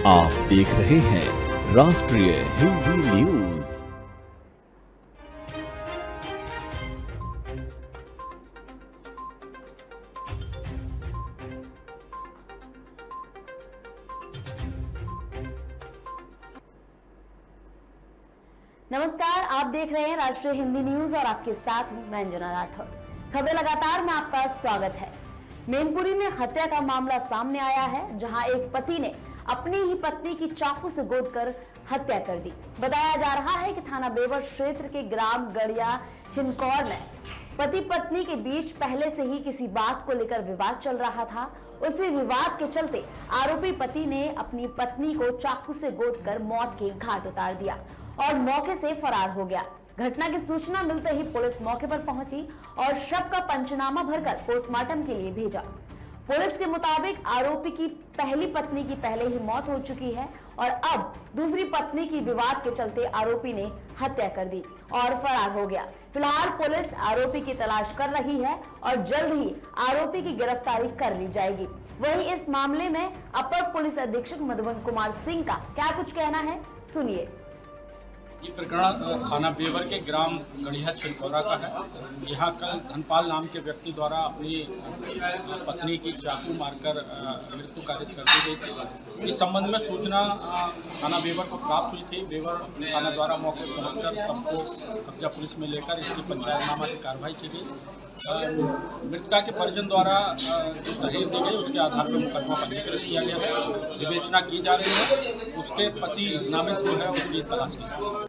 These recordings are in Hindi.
आप देख रहे हैं राष्ट्रीय हिंदी न्यूज। नमस्कार, आप देख रहे हैं राष्ट्रीय हिंदी न्यूज और आपके साथ हूं मैं अंजना राठौर। खबर लगातार में आपका स्वागत है। मैनपुरी में हत्या का मामला सामने आया है, जहां एक पति ने अपनी ही पत्नी की चाकू से गोदकर हत्या कर दी। बताया जा रहा है कि थाना बेवर क्षेत्र के ग्राम गड़िया छिनकौर में पति पत्नी के बीच पहले से ही किसी बात को लेकर विवाद चल रहा था। उसी विवाद के चलते आरोपी पति ने अपनी पत्नी को चाकू से गोदकर मौत के घाट उतार दिया और मौके से फरार हो गया। घटना की सूचना मिलते ही पुलिस मौके पर पहुंची और शव का पंचनामा भरकर पोस्टमार्टम के लिए भेजा। पुलिस के मुताबिक आरोपी की पहली पत्नी की पहले ही मौत हो चुकी है और अब दूसरी पत्नी की विवाद के चलते आरोपी ने हत्या कर दी और फरार हो गया। फिलहाल पुलिस आरोपी की तलाश कर रही है और जल्द ही आरोपी की गिरफ्तारी कर ली जाएगी। वहीं इस मामले में अपर पुलिस अधीक्षक मधुबन कुमार सिंह का क्या कुछ कहना है, सुनिए। ये प्रकरण थाना बेवर के ग्राम गड़िया छिनकौरा का है। यहाँ कल धनपाल नाम के व्यक्ति द्वारा अपनी पत्नी की चाकू मारकर मृत्यु कारित कर दी गई थी। इस संबंध में सूचना थाना बेवर को प्राप्त हुई थी। बेवर थाना द्वारा मौके पर पहुंचकर सबको कब्जा पुलिस में लेकर इसकी पंचायतनामा की कार्रवाई की गई। मृतका के परिजन द्वारा जो दहेज दी गई उसके आधार पर मुकदमा पंजीकृत किया गया है। विवेचना की जा रही है। उसके पति नामित जो है उसकी तलाश की जा रही है।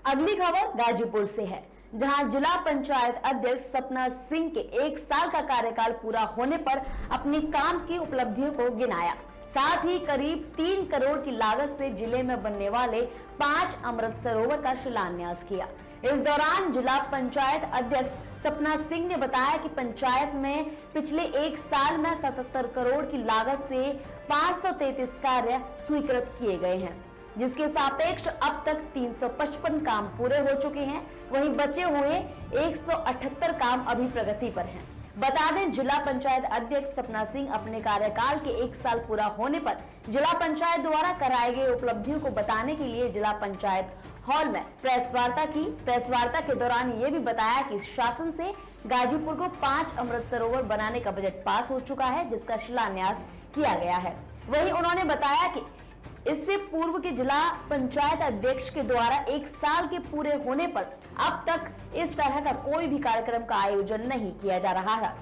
अगली खबर गाजीपुर से है, जहां जिला पंचायत अध्यक्ष सपना सिंह के 1 साल का कार्यकाल पूरा होने पर अपनी काम की उपलब्धियों को गिनाया। साथ ही करीब 3 करोड़ की लागत से जिले में बनने वाले 5 अमृत सरोवर का शिलान्यास किया। इस दौरान जिला पंचायत अध्यक्ष सपना सिंह ने बताया कि पंचायत में पिछले 1 साल में 77 करोड़ की लागत से 533 कार्य स्वीकृत किए गए हैं, जिसके सापेक्ष अब तक 355 काम पूरे हो चुके हैं। वहीं बचे हुए 178 काम अभी प्रगति पर हैं। बता दें, जिला पंचायत अध्यक्ष सपना सिंह अपने कार्यकाल के 1 साल पूरा होने पर जिला पंचायत द्वारा कराए गए उपलब्धियों को बताने के लिए जिला पंचायत हॉल में प्रेस वार्ता की। प्रेस वार्ता के दौरान ये भी बताया कि शासन से गाजीपुर को 5 अमृत सरोवर बनाने का बजट पास हो चुका है, जिसका शिलान्यास किया गया है। वहीं उन्होंने बताया कि इससे पूर्व के जिला पंचायत अध्यक्ष के द्वारा 1 साल के पूरे होने पर अब तक इस तरह का कोई भी कार्यक्रम का आयोजन नहीं किया जा रहा है।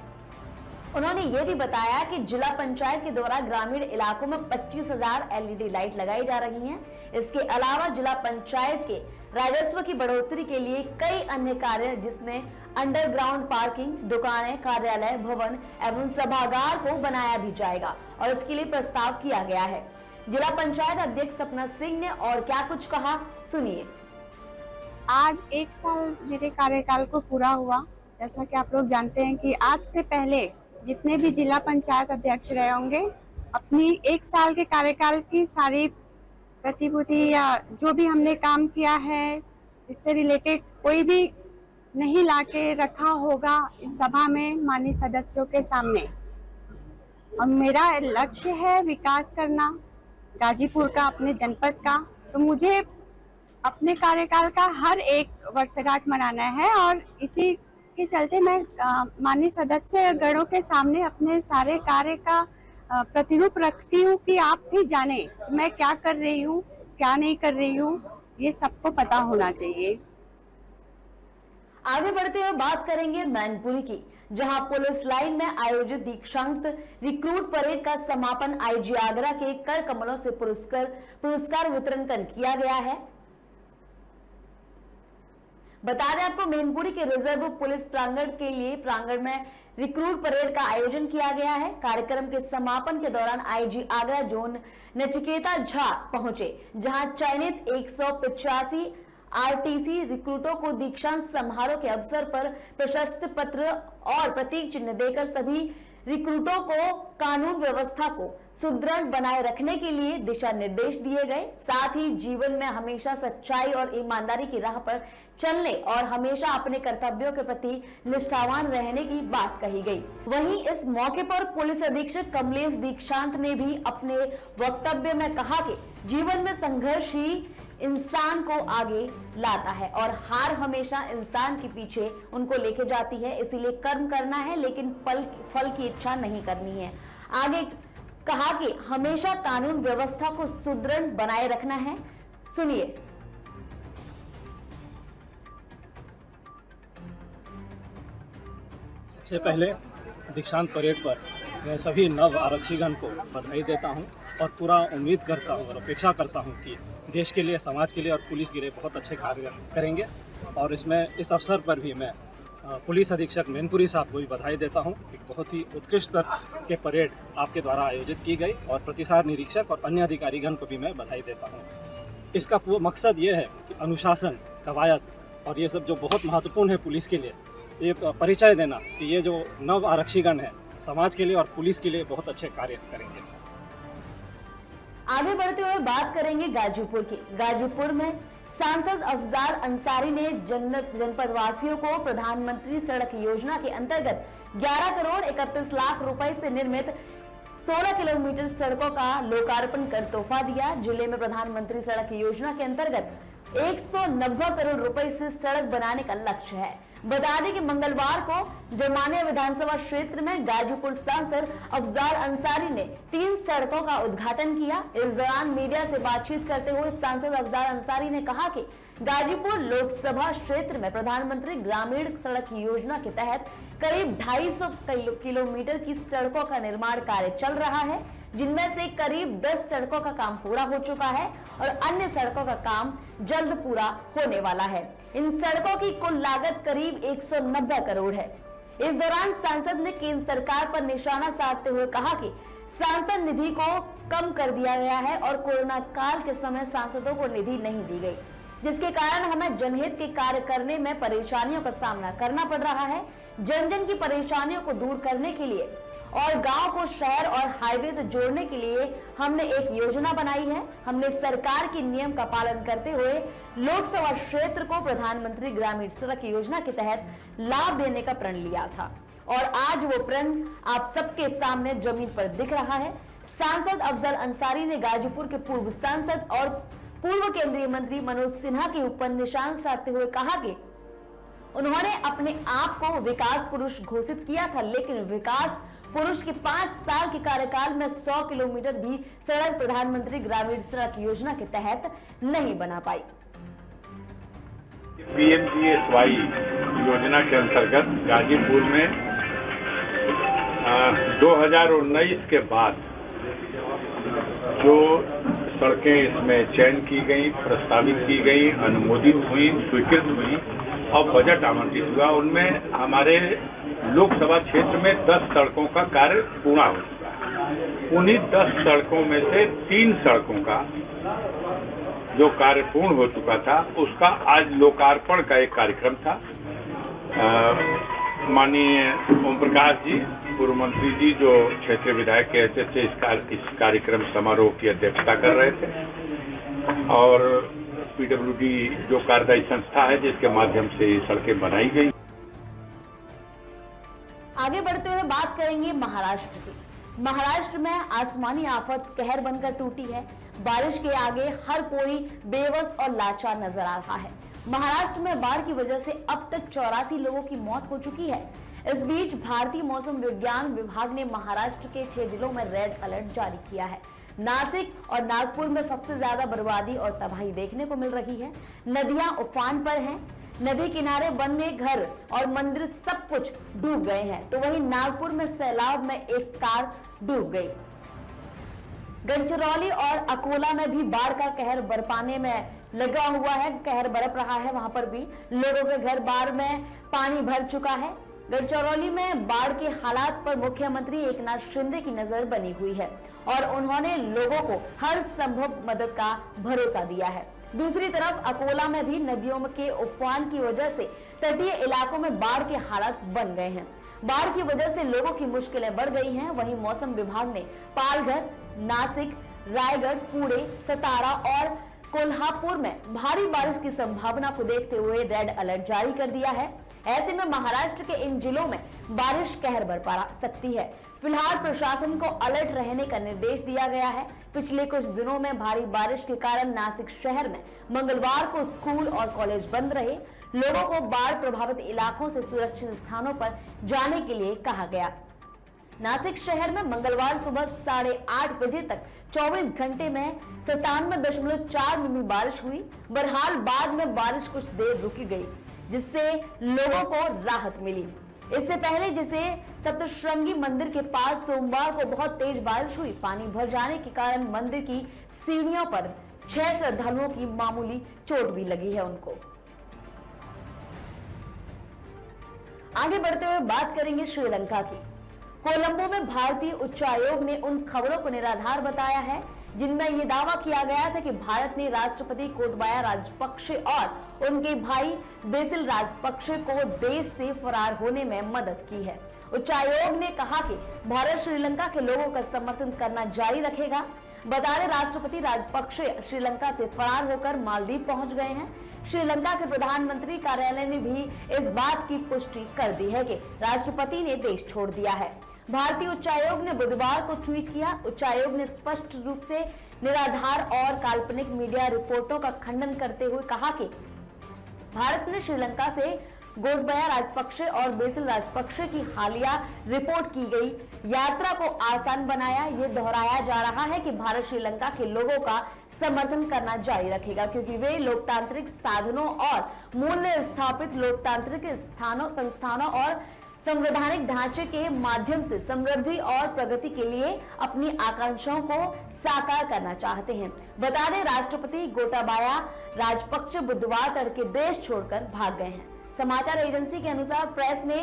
उन्होंने ये भी बताया कि जिला पंचायत के द्वारा ग्रामीण इलाकों में 25,000 LED लाइट लगाई जा रही हैं। इसके अलावा जिला पंचायत के राजस्व की बढ़ोतरी के लिए कई अन्य कार्य, जिसमें अंडरग्राउंड पार्किंग, दुकानें, कार्यालय, भवन एवं सभागार को बनाया भी जाएगा और इसके लिए प्रस्ताव किया गया है। जिला पंचायत अध्यक्ष सपना सिंह ने और क्या कुछ कहा, सुनिए। आज 1 साल मेरे कार्यकाल को पूरा हुआ। जैसा कि आप लोग जानते हैं कि आज से पहले जितने भी जिला पंचायत अध्यक्ष रहे होंगे, अपनी 1 साल के कार्यकाल की सारी प्रतिभूति या जो भी हमने काम किया है, इससे रिलेटेड कोई भी नहीं लाके रखा होगा इस सभा में माननीय सदस्यों के सामने। और मेरा लक्ष्य है विकास करना गाजीपुर का, अपने जनपद का। तो मुझे अपने कार्यकाल का हर एक वर्षगांठ मनाना है और इसी के चलते मैं माननीय सदस्य गणों के सामने अपने सारे कार्य का प्रतिरूप रखती हूँ कि आप भी जाने मैं क्या कर रही हूँ, क्या नहीं कर रही हूँ, ये सबको पता होना चाहिए। आगे बढ़ते हुए बात करेंगे मैनपुरी की, जहां पुलिस लाइन में आयोजित दीक्षांत रिक्रूट परेड का समापन आईजी आगरा के कर कमलों से पुरस्कार वितरण कर किया गया है। बता दें आपको, मैनपुरी के रिजर्व पुलिस प्रांगण में रिक्रूट परेड का आयोजन किया गया है। कार्यक्रम के समापन के दौरान आईजी आगरा जोन नचिकेता झा पहुंचे, जहां चयनित 185 आरटीसी रिक्रूटों को दीक्षांत समारोह के अवसर पर प्रशस्ति पत्र और प्रतीक चिन्ह देकर सभी रिक्रूटों को कानून व्यवस्था को सुदृढ़ बनाए रखने के लिए दिशा निर्देश दिए गए। साथ ही जीवन में हमेशा सच्चाई और ईमानदारी की राह पर चलने और हमेशा अपने कर्तव्यों के प्रति निष्ठावान रहने की बात कही गई। वहीं इस मौके पर पुलिस अधीक्षक कमलेश दीक्षांत ने भी अपने वक्तव्य में कहा कि जीवन में संघर्ष ही इंसान को आगे लाता है और हार हमेशा इंसान के पीछे उनको लेके जाती है। इसीलिए कर्म करना है, लेकिन फल की इच्छा नहीं करनी है। आगे कहा कि हमेशा कानून व्यवस्था को सुदृढ़ बनाए रखना है। सुनिए। सबसे पहले दीक्षांत परेड पर मैं सभी नव आरक्षीगण को बधाई देता हूं और पूरा उम्मीद करता हूं और अपेक्षा करता हूं कि देश के लिए, समाज के लिए और पुलिस के लिए बहुत अच्छे कार्य करेंगे। और इसमें इस अवसर पर भी मैं पुलिस अधीक्षक मैनपुरी साहब को भी बधाई देता हूं। एक बहुत ही उत्कृष्ट स्तर के परेड आपके द्वारा आयोजित की गई और प्रतिसार निरीक्षक और अन्य अधिकारीगण को भी मैं बधाई देता हूं। इसका मकसद ये है कि अनुशासन, कवायद और ये सब जो बहुत महत्वपूर्ण है पुलिस के लिए, ये परिचय देना कि ये जो नव आरक्षीगण है समाज के लिए और पुलिस के लिए बहुत अच्छे कार्य करेंगे। आगे बढ़ते हुए बात करेंगे गाजीपुर की। गाजीपुर में सांसद अफजाल अंसारी ने जनपद वासियों को प्रधानमंत्री सड़क योजना के अंतर्गत 11 करोड़ 31 लाख रुपए से निर्मित 16 किलोमीटर सड़कों का लोकार्पण कर तोहफा दिया। जिले में प्रधानमंत्री सड़क योजना के अंतर्गत 190 करोड़ रुपए से सड़क बनाने का लक्ष्य है। बता दें कि मंगलवार को जमानिया विधानसभा क्षेत्र में गाजीपुर सांसद अफजाल अंसारी ने 3 सड़कों का उद्घाटन किया। इस दौरान मीडिया से बातचीत करते हुए सांसद अफजाल अंसारी ने कहा कि गाजीपुर लोकसभा क्षेत्र में प्रधानमंत्री ग्रामीण सड़क योजना के तहत करीब 250 किलोमीटर की सड़कों का निर्माण कार्य चल रहा है, जिनमें से करीब 10 सड़कों का काम पूरा हो चुका है और अन्य सड़कों का काम जल्द पूरा होने वाला है। इन सड़कों की कुल लागत करीब 190 करोड़ है। इस दौरान सांसद ने केंद्र सरकार पर निशाना साधते हुए कहा कि सांसद निधि को कम कर दिया गया है और कोरोना काल के समय सांसदों को निधि नहीं दी गई, जिसके कारण हमें जनहित के कार्य करने में परेशानियों का सामना करना पड़ रहा है। जन जन की परेशानियों को दूर करने के लिए और गांव को शहर और हाईवे से जोड़ने के लिए हमने एक योजना बनाई है। हमने सरकार के नियम का पालन करते हुए लोकसभा क्षेत्र को प्रधानमंत्री ग्रामीण सड़क योजना के तहत लाभ देने का प्रण लिया था और आज वो प्रण आप सबके सामने जमीन पर दिख रहा है। सांसद अफजल अंसारी ने गाजीपुर के पूर्व सांसद और पूर्व केंद्रीय मंत्री मनोज सिन्हा के ऊपर निशान साधते हुए कहा कि उन्होंने अपने आप को विकास पुरुष घोषित किया था, लेकिन विकास पुरुष के 5 साल के कार्यकाल में 100 किलोमीटर भी सड़क प्रधानमंत्री ग्रामीण सड़क योजना के तहत नहीं बना पाई। पीएमजीएसवाई योजना के अंतर्गत गाजीपुर में 2019 के बाद जो सड़कें इसमें चयन की गई, प्रस्तावित की गई, अनुमोदित हुई, स्वीकृत हुई और बजट आवंटित हुआ, उनमें हमारे लोकसभा क्षेत्र में 10 सड़कों का कार्य पूरा हो चुका है। उन्हीं 10 सड़कों में से 3 सड़कों का जो कार्य पूर्ण हो चुका था, उसका आज लोकार्पण का एक कार्यक्रम था। माननीय ओम प्रकाश जी, पूर्व मंत्री जी, जो क्षेत्रीय विधायक कहते थे, इस कार्यक्रम समारोह की अध्यक्षता कर रहे थे और पीडब्ल्यूडी जो कार्यदायी संस्था है जिसके माध्यम से ये सड़कें बनाई गई। आगे बढ़ते हुए बात करेंगे महाराष्ट्र की। महाराष्ट्र में आसमानी आफत कहर बनकर टूटी है। बारिश के आगे हर कोई बेबस और लाचार नजर आ रहा है। महाराष्ट्र में बाढ़ की वजह से अब तक 84 लोगों की मौत हो चुकी है। इस बीच भारतीय मौसम विज्ञान विभाग ने महाराष्ट्र के 6 जिलों में रेड अलर्ट जारी किया है। नासिक और नागपुर में सबसे ज्यादा बर्बादी और तबाही देखने को मिल रही है। नदियां उफान पर हैं। नदी किनारे बने घर और मंदिर सब कुछ डूब गए हैं। तो वहीं नागपुर में सैलाब में एक कार डूब गई। गढ़चिरौली और अकोला में भी बाढ़ का कहर बरपाने में लगा हुआ है, कहर बरप रहा है। वहां पर भी लोगों के घर बाढ़ में पानी भर चुका है। गढ़चिरौली में बाढ़ के हालात पर मुख्यमंत्री एकनाथ शिंदे की नजर बनी हुई है और उन्होंने लोगों को हर संभव मदद का भरोसा दिया है। दूसरी तरफ अकोला में भी नदियों के उफान की वजह से तटीय इलाकों में बाढ़ के हालात बन गए हैं। बाढ़ की वजह से लोगों की मुश्किलें बढ़ गई हैं। वहीं मौसम विभाग ने पालघर, नासिक, रायगढ़, पुणे, सतारा और कोल्हापुर में भारी बारिश की संभावना को देखते हुए रेड अलर्ट जारी कर दिया है। ऐसे में महाराष्ट्र के इन जिलों में बारिश कहर बरपा सकती है। फिलहाल प्रशासन को अलर्ट रहने का निर्देश दिया गया है। पिछले कुछ दिनों में भारी बारिश के कारण नासिक शहर में मंगलवार को स्कूल और कॉलेज बंद रहे। लोगों को बाढ़ प्रभावित इलाकों से सुरक्षित स्थानों पर जाने के लिए कहा गया। नासिक शहर में मंगलवार सुबह 8:30 बजे तक 24 घंटे में 97.4 मिमी बारिश हुई। बहरहाल बाद में बारिश कुछ देर रुकी गई, जिससे लोगों को राहत मिली। इससे पहले जिसे सप्तशृंगी मंदिर के पास सोमवार को बहुत तेज बारिश हुई। पानी भर जाने के कारण मंदिर की सीढ़ियों पर 6 श्रद्धालुओं की मामूली चोट भी लगी है उनको। आगे बढ़ते हुए बात करेंगे श्रीलंका की। कोलंबो में भारतीय उच्चायोग ने उन खबरों को निराधार बताया है जिनमें यह दावा किया गया था कि भारत ने राष्ट्रपति गोटाबाया राजपक्षे और उनके भाई बेसिल राजपक्षे को देश से फरार होने में मदद की है। उच्चायोग ने कहा कि भारत श्रीलंका के लोगों का समर्थन करना जारी रखेगा। बता दें, राष्ट्रपति राजपक्षे श्रीलंका से फरार होकर मालदीव पहुंच गए हैं। श्रीलंका के प्रधानमंत्री कार्यालय ने भी इस बात की पुष्टि कर दी है कि राष्ट्रपति ने देश छोड़ दिया है। भारतीय उच्चायोग ने बुधवार को ट्वीट किया। उच्चायोग ने स्पष्ट रूप से निराधार और काल्पनिक मीडिया रिपोर्टों का खंडन करते हुए कहा कि भारत ने श्रीलंका से गोटाबाया राजपक्षे और बेसिल राजपक्षे की हालिया रिपोर्ट की गई यात्रा को आसान बनाया। ये दोहराया जा रहा है कि भारत श्रीलंका के लोगों का समर्थन करना जारी रखेगा, क्योंकि वे लोकतांत्रिक साधनों और मूल्य स्थापित लोकतांत्रिक संस्थानों और संवैधानिक ढांचे के माध्यम से समृद्धि और प्रगति के लिए अपनी आकांक्षाओं को साकार करना चाहते हैं। बता दें, राष्ट्रपति गोटाबाया राजपक्षे बुधवार तड़के देश छोड़कर भाग गए हैं। समाचार एजेंसी के अनुसार प्रेस ने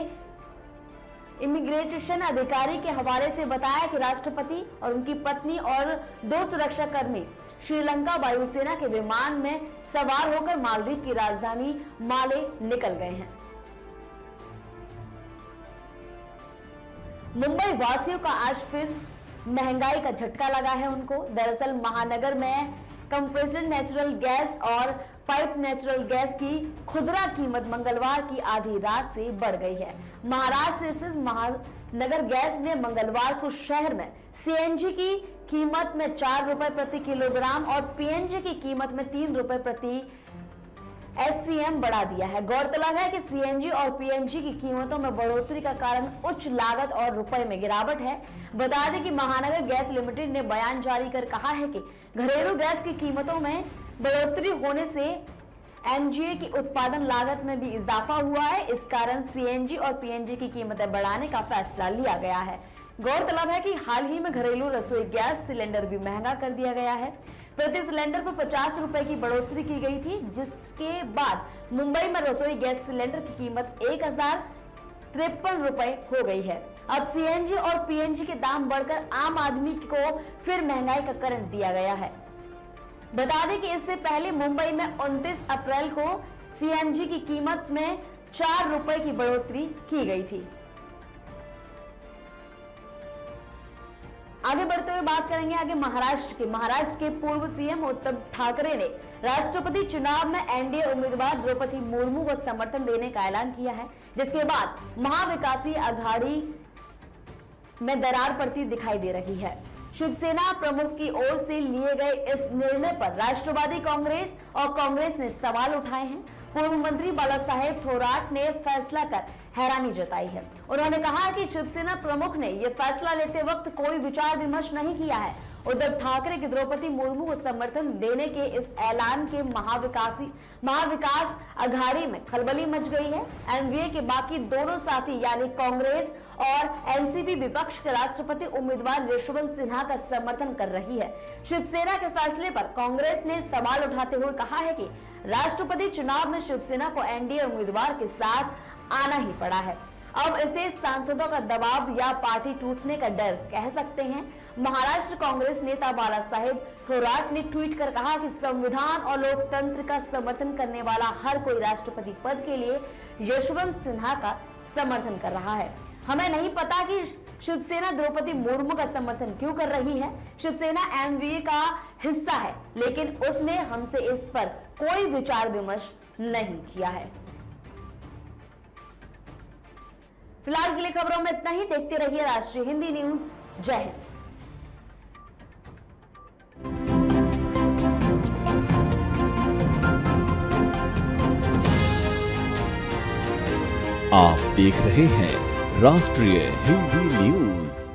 इमिग्रेशन अधिकारी के हवाले से बताया कि राष्ट्रपति और उनकी पत्नी और 2 सुरक्षाकर्मी श्रीलंका वायुसेना के विमान में सवार होकर मालदीव की राजधानी माले निकल गए हैं। मुंबई वासियों का आज फिर महंगाई का झटका लगा है उनको। दरअसल महानगर में कंप्रेस्ड नेचुरल गैस और पाइप नेचुरल गैस की खुदरा कीमत मंगलवार की आधी रात से बढ़ गई है। महाराष्ट्र स्थित महानगर गैस ने मंगलवार को शहर में सीएनजी की कीमत में 4 रुपए प्रति किलोग्राम और पीएनजी की कीमत में 3 रुपए प्रति एससीएम बढ़ा दिया है। गौरतलब है कि सीएनजी और पीएनजी की कीमतों में बढ़ोतरी का कारण उच्च लागत और रुपए में गिरावट है। बता दें कि महानगर गैस लिमिटेड ने बयान जारी कर कहा है कि घरेलू गैस की कीमतों में बढ़ोतरी होने से एमजीए की उत्पादन लागत में भी इजाफा हुआ है। इस कारण सीएनजी और पीएनजी की कीमतें बढ़ाने का फैसला लिया गया है। गौरतलब है कि हाल ही में घरेलू रसोई गैस सिलेंडर भी महंगा कर दिया गया है। प्रति सिलेंडर पर 50 रुपए की बढ़ोतरी की गई थी, जिसके बाद मुंबई में रसोई गैस सिलेंडर की कीमत 1053 रुपए हो गई है। अब सीएनजी और पीएनजी के दाम बढ़कर आम आदमी को फिर महंगाई का करंट दिया गया है। बता दें कि इससे पहले मुंबई में 29 अप्रैल को सीएनजी की कीमत में 4 रुपए की बढ़ोतरी की गई थी। आगे बढ़ते हुए बात करेंगे आगे महाराष्ट्र के पूर्व सीएम उद्धव ठाकरे ने राष्ट्रपति चुनाव में एनडीए उम्मीदवार द्रौपदी मुर्मू को समर्थन देने का ऐलान किया है, जिसके बाद महाविकासी आघाड़ी में दरार पड़ती दिखाई दे रही है। शिवसेना प्रमुख की ओर से लिए गए इस निर्णय पर राष्ट्रवादी कांग्रेस और कांग्रेस ने सवाल उठाए हैं। पूर्व मंत्री बालासाहेब थोराट ने फैसला कर हैरानी जताई है। उन्होंने कहा कि शिवसेना प्रमुख ने यह फैसला लेते वक्त कोई विचार विमर्श नहीं किया है। उद्धव ठाकरे की द्रौपदी मुर्मू को समर्थन देने के इस ऐलान के महाविकास आघाड़ी में खलबली मच गई है। एनडीए के बाकी दोनों साथी यानी कांग्रेस और एनसीपी विपक्ष के राष्ट्रपति उम्मीदवार यशवंत सिन्हा का समर्थन कर रही है। शिवसेना के फैसले पर कांग्रेस ने सवाल उठाते हुए कहा है कि राष्ट्रपति चुनाव में शिवसेना को एनडीए उम्मीदवार के साथ आना ही पड़ा है। अब इसे सांसदों का दबाव या पार्टी टूटने का डर कह सकते हैं। महाराष्ट्र कांग्रेस नेता बालासाहेब थोराट ने ट्वीट कर कहा कि संविधान और लोकतंत्र का समर्थन करने वाला हर कोई राष्ट्रपति पद के लिए यशवंत सिन्हा का समर्थन कर रहा है। हमें नहीं पता कि शिवसेना द्रौपदी मुर्मू का समर्थन क्यों कर रही है। शिवसेना एमवीए का हिस्सा है, लेकिन उसने हमसे इस पर कोई विचार विमर्श नहीं किया है। फिलहाल के लिए खबरों में इतना ही। देखते रहिए राष्ट्रीय हिंदी न्यूज। जय हिंद। आप देख रहे हैं राष्ट्रीय हिंदी न्यूज।